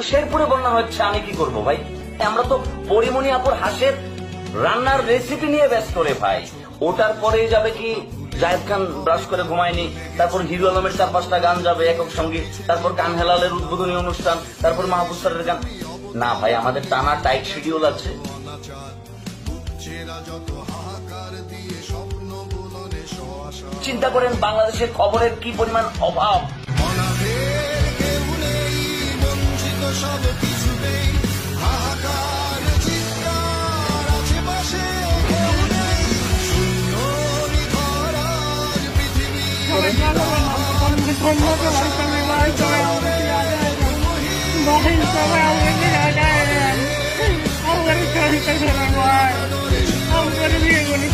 কিন্তু শেরপুরে বন্যা হচ্ছে, আমি কি করব ভাই? আমরা তো পরিমণি আপুর হাঁসের রান্নার রেসিপি নিয়ে ব্যস্ত রে ভাই। ওটার পরেই যাবে কি জায়েদ খান ব্রাশ করে ঘুমায়নি, তারপর হিরো আলমের 4-5টা গান যাবে একক সঙ্গীত, তারপর কান হেলালের উদ্বোধনী অনুষ্ঠান, তারপর মাহফুজ স্যারের গান। না ভাই, আমাদের টানা টাইট শিডিউল আছে। চিন্তা করেন বাংলাদেশের খবরের কি পরিমাণ অভাব। I'm gonna be able to